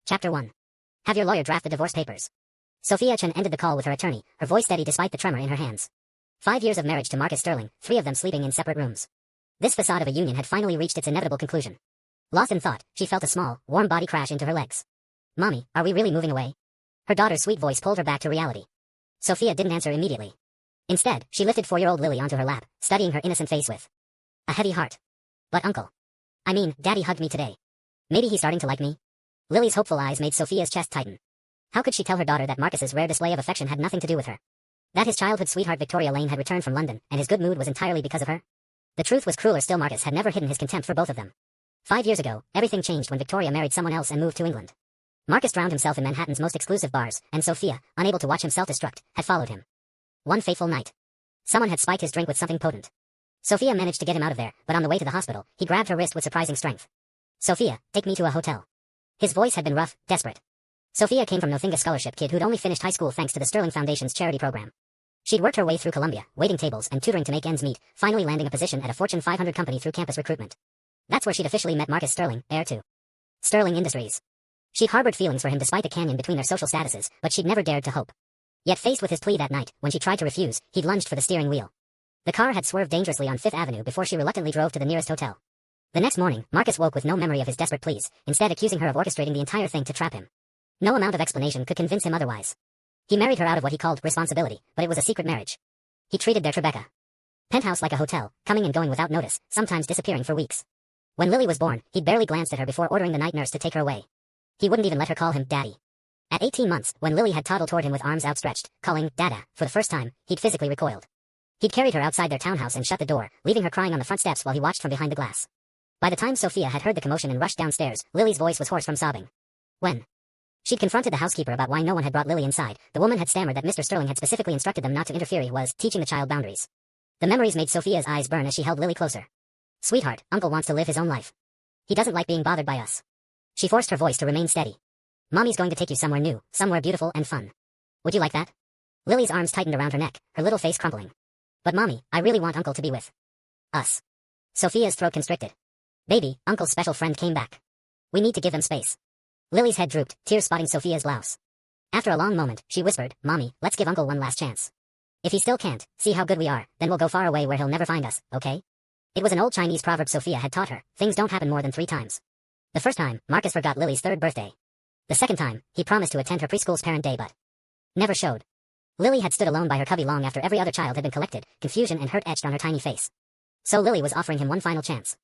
Chapter 1. Have your lawyer draft the divorce papers. Sophia Chen ended the call with her attorney, her voice steady despite the tremor in her hands. 5 years of marriage to Marcus Sterling, 3 of them sleeping in separate rooms. This facade of a union had finally reached its inevitable conclusion. Lost in thought, she felt a small, warm body crash into her legs. "Mommy, are we really moving away?" Her daughter's sweet voice pulled her back to reality. Sophia didn't answer immediately. Instead, she lifted 4-year-old Lily onto her lap, studying her innocent face with a heavy heart. "But Uncle. Daddy hugged me today. Maybe he's starting to like me?" Lily's hopeful eyes made Sophia's chest tighten. How could she tell her daughter that Marcus's rare display of affection had nothing to do with her? That his childhood sweetheart Victoria Lane had returned from London, and his good mood was entirely because of her? The truth was crueler still. Marcus had never hidden his contempt for both of them. 5 years ago, everything changed when Victoria married someone else and moved to England. Marcus drowned himself in Manhattan's most exclusive bars, and Sophia, unable to watch him self-destruct, had followed him. One fateful night, someone had spiked his drink with something potent. Sophia managed to get him out of there, but on the way to the hospital, he grabbed her wrist with surprising strength. "Sophia, take me to a hotel." His voice had been rough, desperate. Sophia came from Nothinga scholarship kid who'd only finished high school thanks to the Sterling Foundation's charity program. She'd worked her way through Columbia, waiting tables and tutoring to make ends meet, finally landing a position at a Fortune 500 company through campus recruitment. That's where she'd officially met Marcus Sterling, heir to Sterling Industries. She'd harbored feelings for him despite the canyon between their social statuses, but she'd never dared to hope. Yet faced with his plea that night, when she tried to refuse, he'd lunged for the steering wheel. The car had swerved dangerously on Fifth Avenue before she reluctantly drove to the nearest hotel. The next morning, Marcus woke with no memory of his desperate pleas, instead accusing her of orchestrating the entire thing to trap him. No amount of explanation could convince him otherwise. He married her out of what he called responsibility, but it was a secret marriage. He treated their Tribeca penthouse like a hotel, coming and going without notice, sometimes disappearing for weeks. When Lily was born, he'd barely glanced at her before ordering the night nurse to take her away. He wouldn't even let her call him Daddy. At 18 months, when Lily had toddled toward him with arms outstretched, calling Dada for the first time, he'd physically recoiled. He'd carried her outside their townhouse and shut the door, leaving her crying on the front steps while he watched from behind the glass. By the time Sophia had heard the commotion and rushed downstairs, Lily's voice was hoarse from sobbing. When she'd confronted the housekeeper about why no one had brought Lily inside, the woman had stammered that Mr. Sterling had specifically instructed them not to interfere. He was teaching the child boundaries. The memories made Sophia's eyes burn as she held Lily closer. "Sweetheart, Uncle wants to live his own life. He doesn't like being bothered by us." She forced her voice to remain steady. "Mommy's going to take you somewhere new, somewhere beautiful and fun. Would you like that?" Lily's arms tightened around her neck, her little face crumpling. "But Mommy, I really want Uncle to be with us." Sophia's throat constricted. "Baby, Uncle's special friend came back. We need to give them space." Lily's head drooped, tears spotting Sophia's blouse. After a long moment, she whispered, "Mommy, let's give Uncle one last chance. If he still can't see how good we are, then we'll go far away where he'll never find us, okay?" It was an old Chinese proverb Sophia had taught her: things don't happen more than 3 times. The first time, Marcus forgot Lily's 3rd birthday. The second time, he promised to attend her preschool's parent day but never showed. Lily had stood alone by her cubby long after every other child had been collected, confusion and hurt etched on her tiny face. So Lily was offering him one final chance.